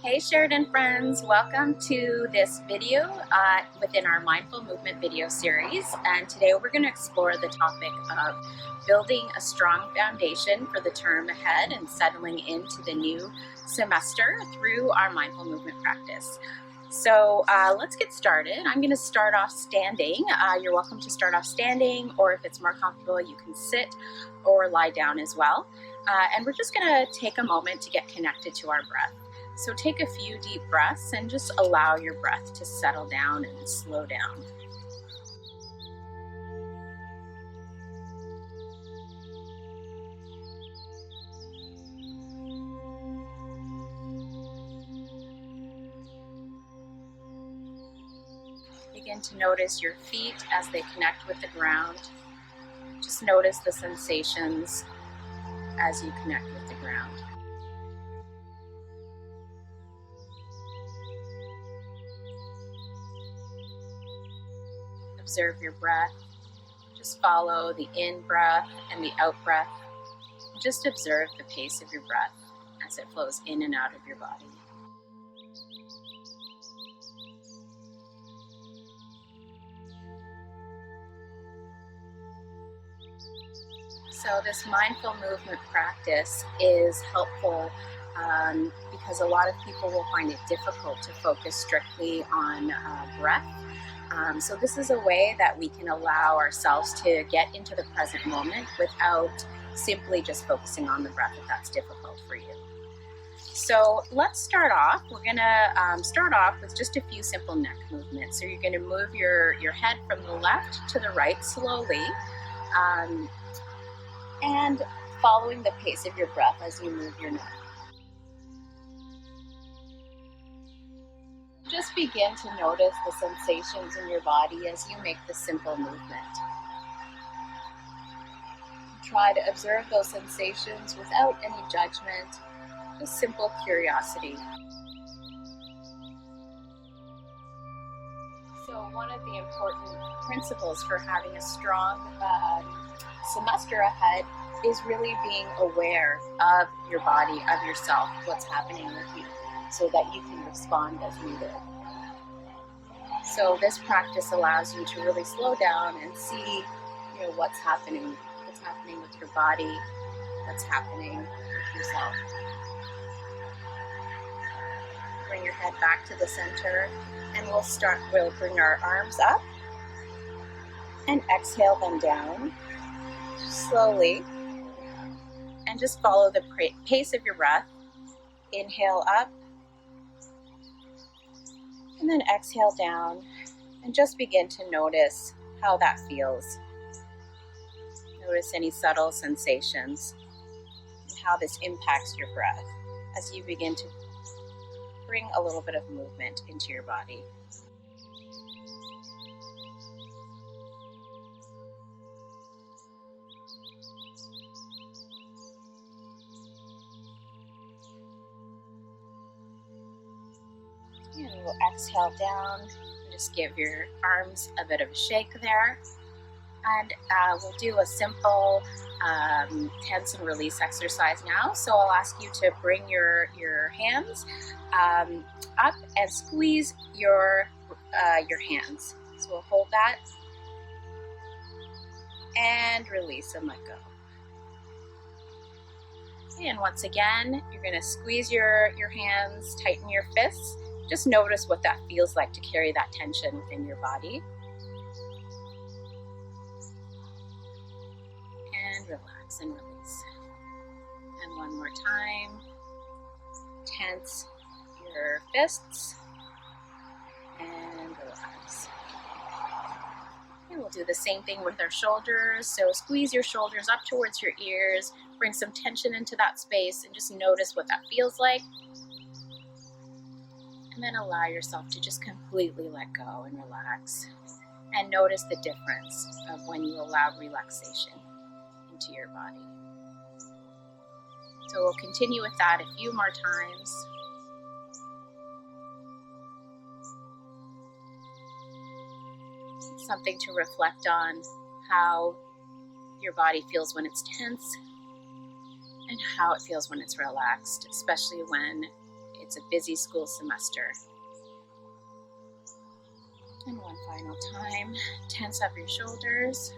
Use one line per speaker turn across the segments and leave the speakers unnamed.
Hey Sheridan friends, welcome to this video within our Mindful Movement video series, and today we're going to explore the topic of building a strong foundation for the term ahead and settling into the new semester through our mindful movement practice. So let's get started. I'm going to start off standing. You're welcome to start off standing, or if it's more comfortable you can sit or lie down as well. And we're just going to take a moment to get connected to our breath. So take a few deep breaths and just allow your breath to settle down and slow down. Begin to notice your feet as they connect with the ground. Just notice the sensations as you connect with the ground. Observe your breath. Just follow the in-breath and the out-breath. Just observe the pace of your breath as it flows in and out of your body. So this mindful movement practice is helpful because a lot of people will find it difficult to focus strictly on breath. So this is a way that we can allow ourselves to get into the present moment without simply just focusing on the breath if that's difficult for you. So let's start off. We're going to start off with just a few simple neck movements. So you're going to move your head from the left to the right slowly and following the pace of your breath as you move your neck. Just begin to notice the sensations in your body as you make this simple movement. Try to observe those sensations without any judgment, just simple curiosity. So one of the important principles for having a strong semester ahead is really being aware of your body, of yourself, what's happening with you, so that you can respond as needed. So this practice allows you to really slow down and see, what's happening with your body, what's happening with yourself. Bring your head back to the center, and we'll bring our arms up and exhale them down slowly, and just follow the pace of your breath. Inhale up, and then exhale down, and just begin to notice how that feels. Notice any subtle sensations and how this impacts your breath as you begin to bring a little bit of movement into your body. And we'll exhale down and just give your arms a bit of a shake there. And we'll do a simple tense and release exercise now. So I'll ask you to bring your hands up and squeeze your hands. So we'll hold that and release and let go. And once again, you're going to squeeze your hands, tighten your fists. Just notice what that feels like to carry that tension within your body. And relax and release. And one more time. Tense your fists and relax. And we'll do the same thing with our shoulders. So squeeze your shoulders up towards your ears. Bring some tension into that space and just notice what that feels like. And then allow yourself to just completely let go and relax. And notice the difference of when you allow relaxation into your body. So we'll continue with that a few more times. Something to reflect on, how your body feels when it's tense and how it feels when it's relaxed, especially when it's a busy school semester. And one final time, tense up your shoulders.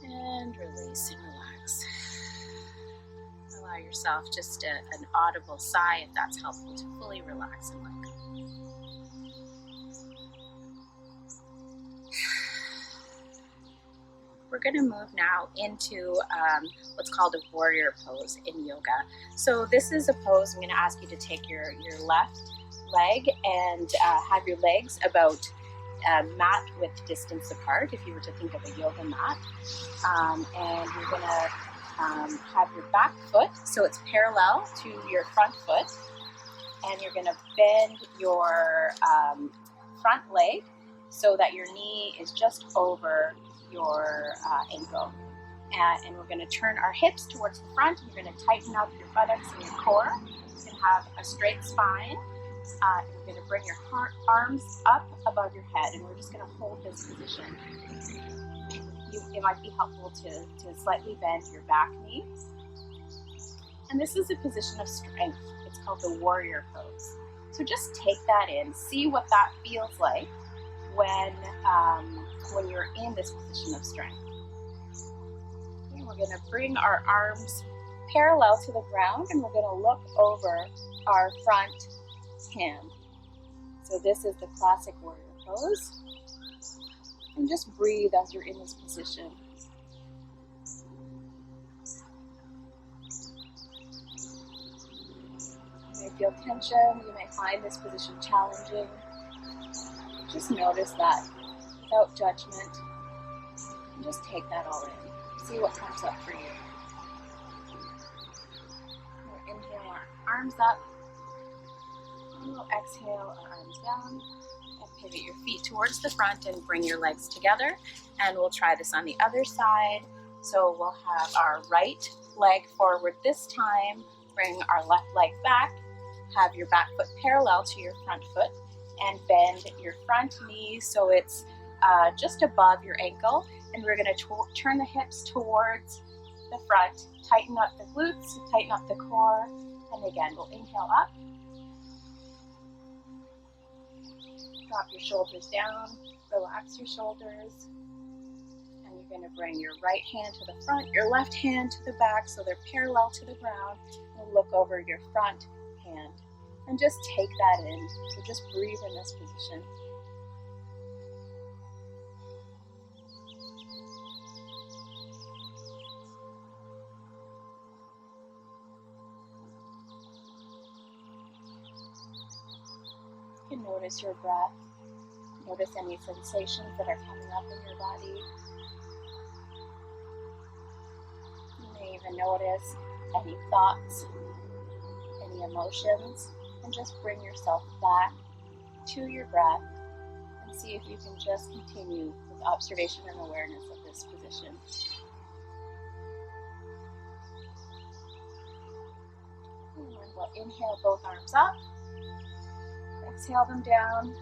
And release and relax. Allow yourself just an audible sigh if that's helpful to fully relax and let go. We're going to move now into what's called a warrior pose in yoga. So this is a pose. I'm going to ask you to take your left leg and have your legs about mat width distance apart, if you were to think of a yoga mat. And you're going to have your back foot, so it's parallel to your front foot. And you're going to bend your front leg so that your knee is just over your ankle. And we're going to turn our hips towards the front. You're going to tighten up your buttocks and your core. You can have a straight spine. You're going to bring your arms up above your head, and we're just going to hold this position. It might be helpful to slightly bend your back knee. And this is a position of strength. It's called the warrior pose. So just take that in. See what that feels like when you're in this position of strength. Okay, we're going to bring our arms parallel to the ground, and we're going to look over our front hand. So this is the classic warrior pose. And just breathe as you're in this position. You may feel tension, you may find this position challenging. Just notice that without judgment. And just take that all in. See what comes up for you. We'll inhale our arms up. And we'll exhale our arms down. And pivot your feet towards the front and bring your legs together. And we'll try this on the other side. So we'll have our right leg forward this time. Bring our left leg back. Have your back foot parallel to your front foot. And bend your front knee so it's just above your ankle. And we're going to turn the hips towards the front. Tighten up the glutes, tighten up the core. And again, we'll inhale up. Drop your shoulders down. Relax your shoulders. And you're going to bring your right hand to the front, your left hand to the back so they're parallel to the ground. And look over your front hand. And just take that in. So just breathe in this position. You can notice your breath. Notice any sensations that are coming up in your body. You may even notice any thoughts, any emotions. And just bring yourself back to your breath and see if you can just continue with observation and awareness of this position. And we'll inhale both arms up, exhale them down.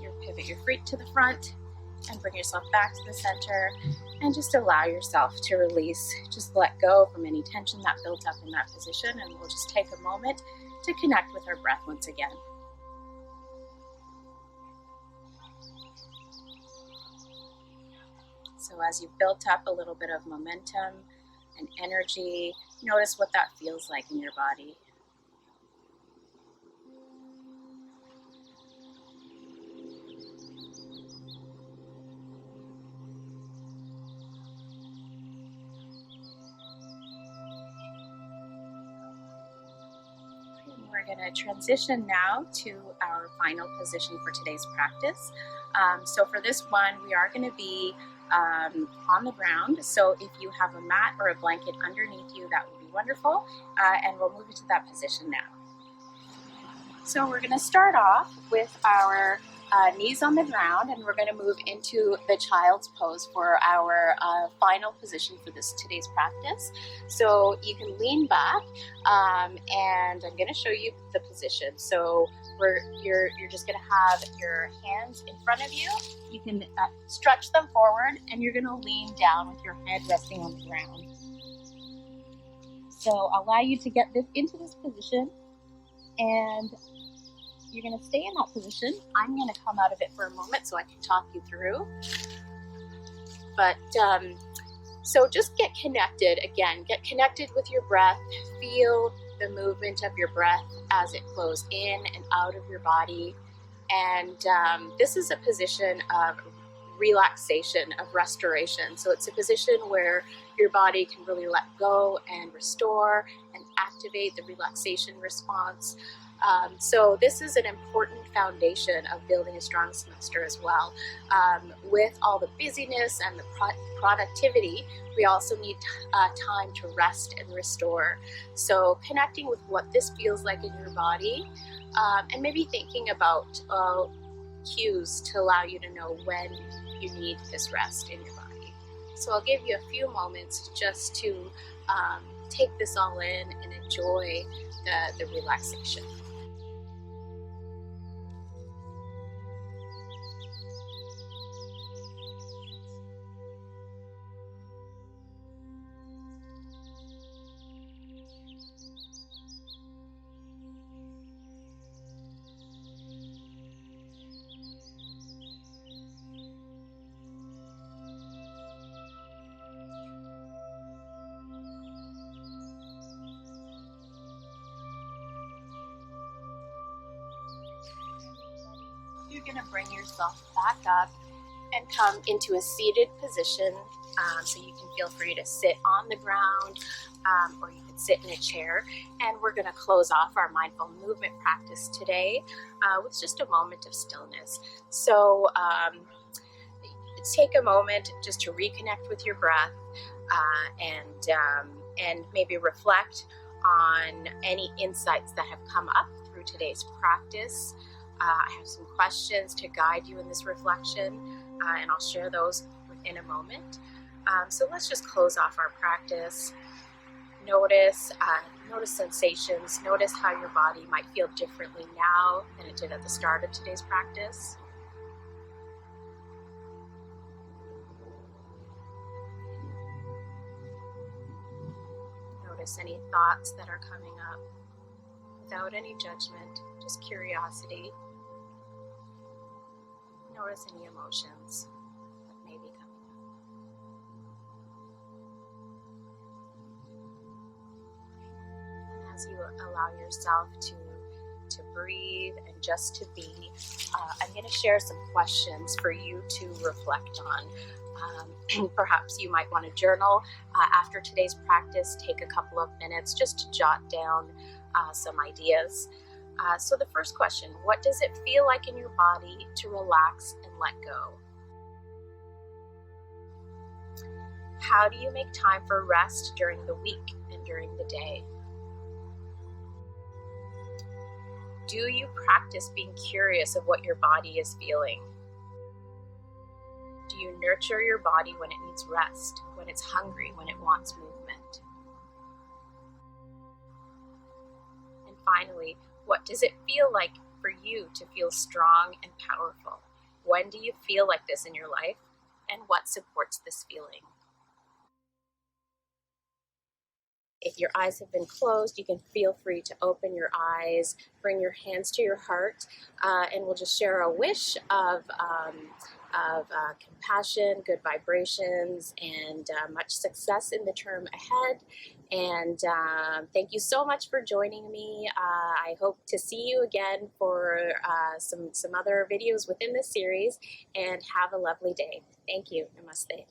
You pivot your feet to the front and bring yourself back to the center and just allow yourself to release. Just let go from any tension that built up in that position, and we'll just take a moment to connect with our breath once again. So as you've built up a little bit of momentum and energy, notice what that feels like in your body. We're going to transition now to our final position for today's practice. So for this one, we are going to be on the ground. So if you have a mat or a blanket underneath you, that would be wonderful. And we'll move into that position now. So we're going to start off with our knees on the ground, and we're going to move into the child's pose for our final position for today's practice. So you can lean back, and I'm going to show you the position. So you're just going to have your hands in front of you. You can stretch them forward, and you're going to lean down with your head resting on the ground. So I'll allow you to get this into this position, and you're going to stay in that position. I'm going to come out of it for a moment so I can talk you through. But so just get connected again. Get connected with your breath. Feel the movement of your breath as it flows in and out of your body. And this is a position of relaxation, of restoration. So it's a position where your body can really let go and restore and activate the relaxation response. So this is an important foundation of building a strong semester as well. With all the busyness and the productivity, we also need time to rest and restore. So connecting with what this feels like in your body, and maybe thinking about cues to allow you to know when you need this rest in your body. So I'll give you a few moments just to take this all in and enjoy the relaxation. You're going to bring yourself back up and come into a seated position. So you can feel free to sit on the ground, or you can sit in a chair. And we're going to close off our mindful movement practice today with just a moment of stillness. So take a moment just to reconnect with your breath, and maybe reflect on any insights that have come up through today's practice. I have some questions to guide you in this reflection, and I'll share those in a moment. So let's just close off our practice. Notice sensations. Notice how your body might feel differently now than it did at the start of today's practice. Notice any thoughts that are coming up without any judgment, just curiosity. Notice any emotions that may be coming up. And as you allow yourself to breathe and just to be, I'm going to share some questions for you to reflect on. Perhaps you might want to journal after today's practice. Take a couple of minutes just to jot down some ideas. So the first question, what does it feel like in your body to relax and let go? How do you make time for rest during the week and during the day? Do you practice being curious of what your body is feeling? Do you nurture your body when it needs rest, when it's hungry, when it wants movement? And finally, what does it feel like for you to feel strong and powerful? When do you feel like this in your life, and what supports this feeling? If your eyes have been closed, you can feel free to open your eyes, bring your hands to your heart, and we'll just share a wish of compassion, good vibrations, and much success in the term ahead. And thank you so much for joining me. I hope to see you again for some other videos within this series, and have a lovely day. Thank you. Namaste.